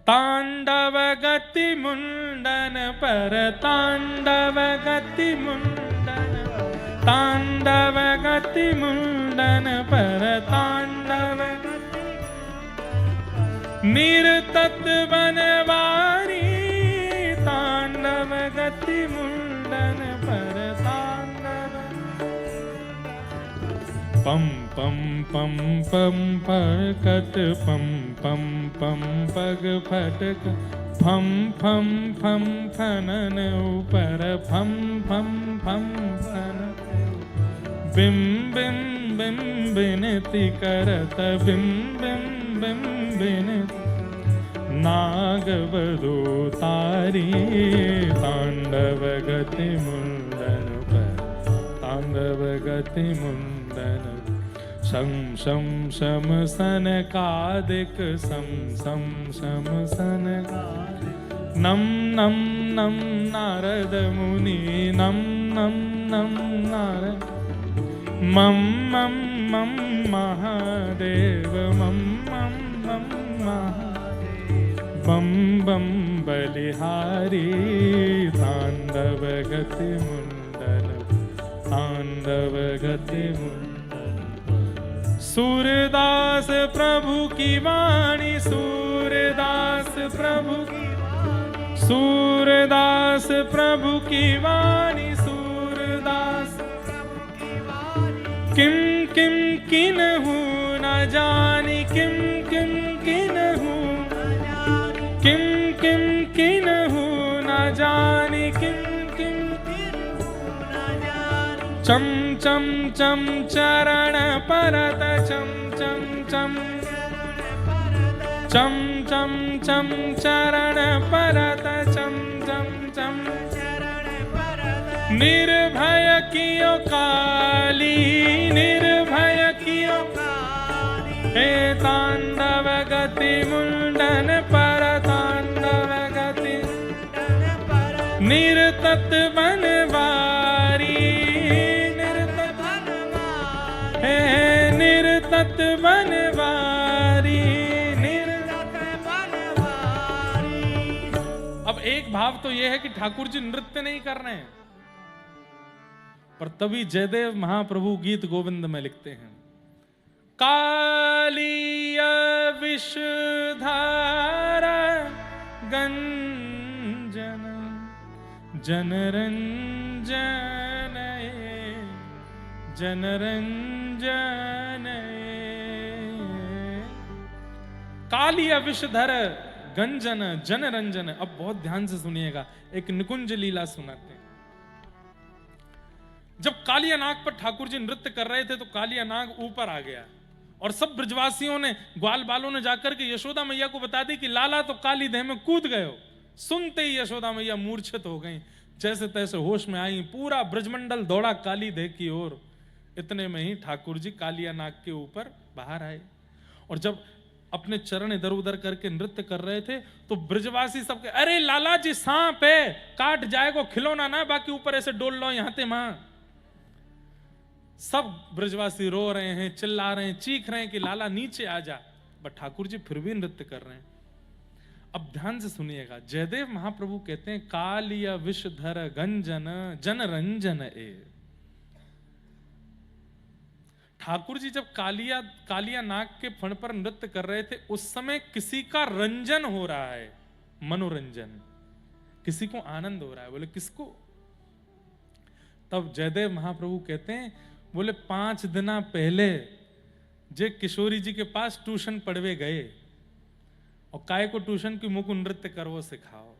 तांडव गति मुंडन पर तांडव गति मुंडन, तांडव गति मुंडन पर तांडव निरतत बनवारी, तांडव गति मुंडन पर तांडव पम पम पम पम परकट पम पम पम पग फटक फम फम फम फनन ऊपर फम फम फम फन बिम बिम बिम बिनति करत बिम बिम बिम बिनति नागवधू तारी, तांडव गति मुंडन पर तांडव गति मुंडन शम शम शम सन कादिक सम सम शम सन नम नम नम नारद मुनि नम नम नम नारद मम मम मम महादेव मम मम मम महादेव बम बम बलिहारी, तांडव गति मुंडन तांडव गति मुंडन सूरदास प्रभु की वाणी, सूरदास प्रभु की वाणी, सूरदास प्रभु की वाणी, सूरदास प्रभु की वाणी किम किम किन्हु न जानी, किम किम किन्हु किम किम किन्हु न जानी, किम किम किन्हु न जानी चम चम चम चरण परत चम चम चम चम चम चम चरण परत चम चम चम निर्भय कियो काली, निर्भय कियो काली, हे तांडव गति मुंडन पर तांडव गति निरतत बनवारी, निरतत बनवारी, निरतत बनवारी। अब एक भाव तो यह है कि ठाकुर जी नृत्य नहीं कर रहे हैं, पर तभी जयदेव महाप्रभु गीत गोविंद में लिखते हैं कालिय विषधारा गंजन जनरंजन जनरंजन कालिय विषधर गंजन जनरंजन। अब बहुत ध्यान से सुनिएगा, एक निकुंज लीला सुनाते हैं। जब कालिया नाग पर ठाकुर जी नृत्य कर रहे थे तो कालिया नाग ऊपर आ गया और सब ब्रजवासियों ने, ग्वाल बालों ने जाकर के यशोदा मैया को बता दी कि लाला तो काली देह में कूद गए हो। सुनते ही यशोदा मैया मूर्छित हो गई, जैसे तैसे होश में आई, पूरा ब्रजमंडल दौड़ा काली देह की ओर। इतने में ही ठाकुर जी कालिया नाग के ऊपर बाहर आए और जब अपने चरण इधर उधर करके नृत्य कर रहे थे तो ब्रजवासी सबके, अरे लाला जी सांप है, काट जाएगा, खिलौना ना, बाकी ऊपर ऐसे डोल लो यहाँ ते मां। सब ब्रजवासी रो रहे हैं, चिल्ला रहे हैं, चीख रहे हैं कि लाला नीचे आ जा, बट ठाकुर जी फिर भी नृत्य कर रहे हैं। अब ध्यान से सुनिएगा, जयदेव महाप्रभु कहते हैं कालिया विषधर गंजन जनरंजन ए। ठाकुर जी जब कालिया नाग के फण पर नृत्य कर रहे थे उस समय किसी का रंजन हो रहा है, मनोरंजन, किसी को आनंद हो रहा है। बोले किसको? तब जयदेव महाप्रभु कहते हैं, बोले 5 दिन पहले जे किशोरी जी के पास ट्यूशन पढ़वे गए और काय को ट्यूशन की मुख नृत्य करवो सिखाओ,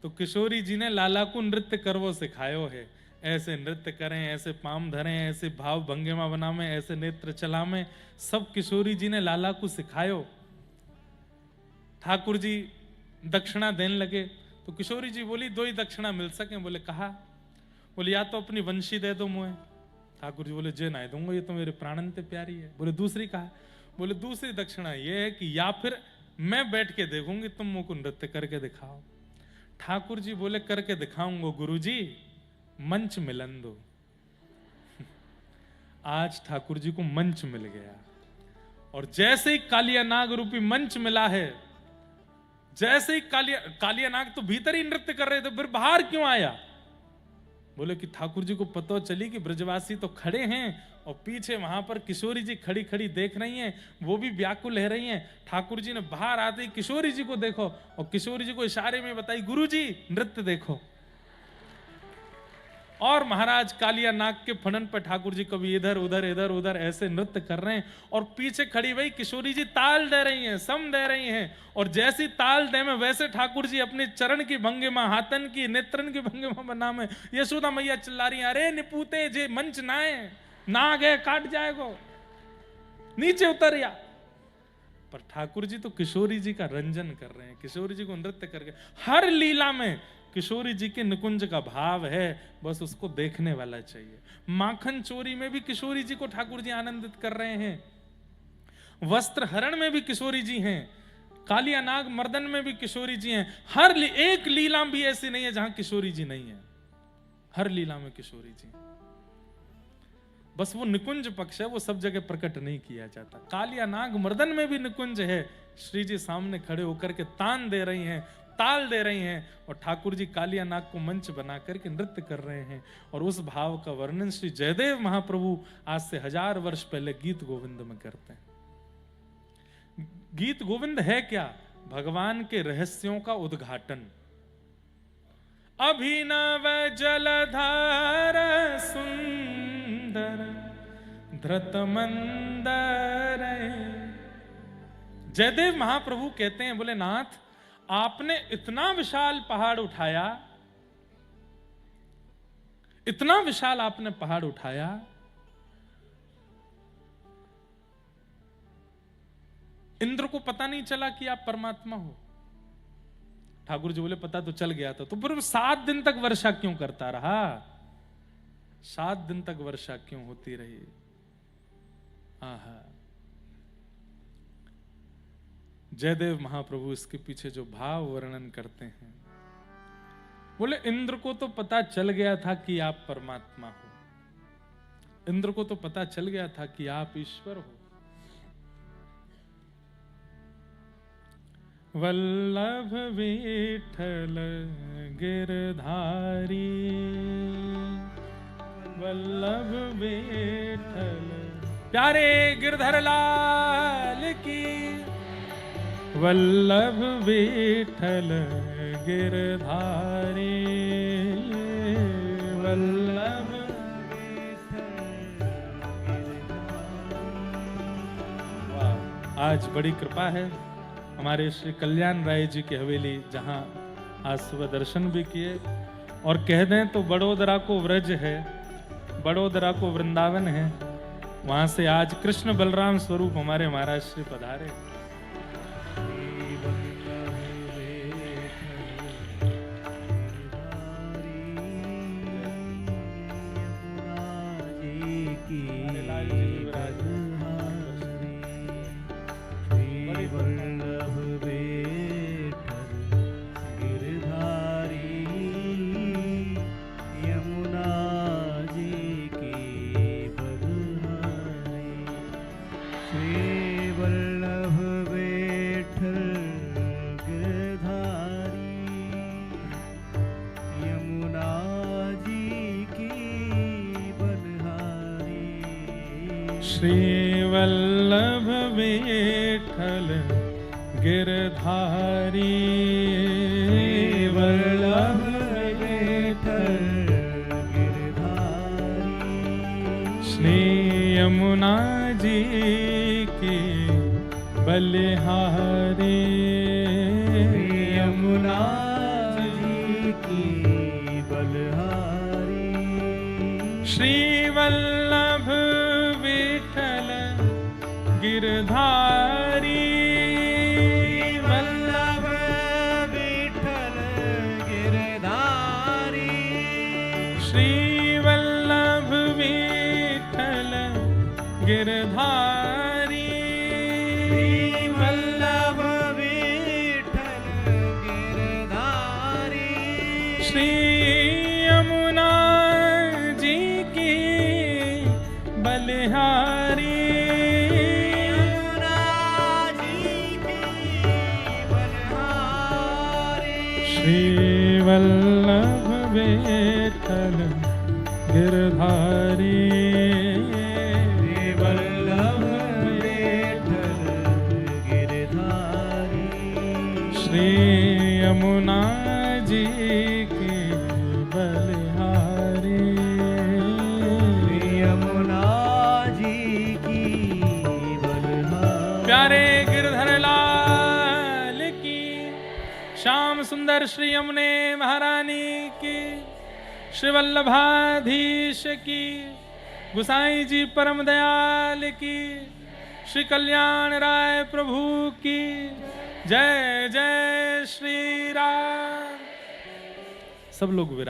तो किशोरी जी ने लाला को नृत्य करवो सिखायो है। ऐसे नृत्य करें, ऐसे पाम धरें, ऐसे भाव भंगिमा बनावे, ऐसे नेत्र चलावे, सब किशोरी जी ने लाला को सिखायो। ठाकुर जी दक्षिणा देने लगे तो किशोरी जी बोली 2 ही दक्षिणा मिल सके। बोले कहा? बोले या तो अपनी वंशी दे दो मुझे। ठाकुर जी बोले जे ना दूंगा, ये तो मेरे प्राणन ते प्यारी है। बोले दूसरी कहा? बोले दूसरी दक्षिणा ये है कि या फिर मैं बैठ के देखूंगी, तुम मुझको नृत्य करके दिखाओ। ठाकुर जी बोले करके दिखाऊंगा गुरु जी, मंच मिलन दो। आज ठाकुर जी को मंच मिल गया और जैसे ही कालिया नाग रूपी मंच मिला है, जैसे ही कालिया नाग तो भीतर ही नृत्य कर रहे थे, फिर बाहर क्यों आया? बोले कि ठाकुर जी को पता चली कि ब्रजवासी तो खड़े हैं और पीछे वहां पर किशोरी जी खड़ी खड़ी देख रही हैं, वो भी व्याकुल रह रही हैं। ठाकुर जी ने बाहर आते ही किशोरी जी को देखो और किशोरी जी को इशारे में बताई, गुरु जी नृत्य देखो। और महाराज कालिया नाग के फनन पर ठाकुर जी कभी इधर उधर ऐसे नृत्य कर रहे हैं और पीछे खड़ी हुई किशोरी जी ताल दे रही हैं, सम दे रही हैं। और जैसी ताल दे में वैसे ठाकुर जी अपने चरण की भंगिमा, हाथन की, नेत्रन की भंगिमा बना में यशोदा मैया चिल्ला रही हैं, अरे निपूते जे मंच नाए, नाग है काट जाएगो, नीचे उतर या। पर ठाकुर जी तो किशोरी जी का रंजन कर रहे हैं, किशोरी जी को नृत्य करके। हर लीला में किशोरी जी के निकुंज का भाव है, बस उसको देखने वाला चाहिए। माखन चोरी में भी किशोरी जी को ठाकुर जी आनंदित कर रहे हैं, वस्त्र हरण में भी किशोरी जी हैं, कालिया नाग मर्दन में भी किशोरी जी हैं। हर एक लीला भी ऐसी नहीं है जहां किशोरी जी नहीं है, हर लीला में किशोरी जी। बस वो निकुंज पक्ष है, वो सब जगह प्रकट नहीं किया जाता। कालिया नाग मर्दन में भी निकुंज है। श्री जी सामने खड़े होकर के तान दे रही हैं, ताल दे रही हैं और ठाकुर जी कालिया नाग को मंच बना करके नृत्य कर रहे हैं। और उस भाव का वर्णन श्री जयदेव महाप्रभु आज से 1000 वर्ष पहले गीत गोविंद में करते हैं। गीत गोविंद है क्या? भगवान के रहस्यों का उद्घाटन। अभिनव जलधार सुंदर धृत मंदर। जयदेव महाप्रभु कहते हैं, बोले नाथ आपने इतना विशाल पहाड़ उठाया, इतना विशाल आपने पहाड़ उठाया, इंद्र को पता नहीं चला कि आप परमात्मा हो? ठाकुर जी बोले पता तो चल गया था, तो फिर 7 दिन तक वर्षा क्यों करता रहा? 7 दिन तक वर्षा क्यों होती रही? आहा, जयदेव महाप्रभु इसके पीछे जो भाव वर्णन करते हैं, बोले इंद्र को तो पता चल गया था कि आप परमात्मा हो, इंद्र को तो पता चल गया था कि आप ईश्वर हो। वल्लभ विठल गिरधारी, वल्लभ विठल प्यारे गिरधर लाल की, वल्लभ विठल गिरधारी, वल्लभ वाह, आज बड़ी कृपा है हमारे श्री कल्याण राय जी की हवेली, जहां आज सुबह दर्शन भी किए। और कह दें तो बड़ोदरा को व्रज है, बड़ोदरा को वृंदावन है, वहां से आज कृष्ण बलराम स्वरूप हमारे महाराज श्री पधारे। श्री वल्लभ विठल गिरधारी, वल्लभ विठल गिरधारी, श्री यमुना जी की बलिहारी, यमुना जी की बलिहारी, श्री वल्लभ विठल गिरधारी, वल्लभ विठल गिरधारी, श्री वल्लभ विठल गिरधारी, वल्लभ विठल गिरधारी, श्री यमुना जी की बलिहारी, यमुना जी की बलिहारी, श्री वल्लभ विठ्ठल गिरधारी, श्री वल्लभ विठ्ठल गिरधारी, श्री यमुना जी की बलिहारी, श्री यमुना जी की बलिहारी। प्यारे गिरधर लाल की, श्याम सुंदर श्री यमुने महारानी की, श्री वल्लभाधीश की, गुसाई जी परम दयाल की, श्री कल्याण राय प्रभु की जय। जय श्री राम। सब लोग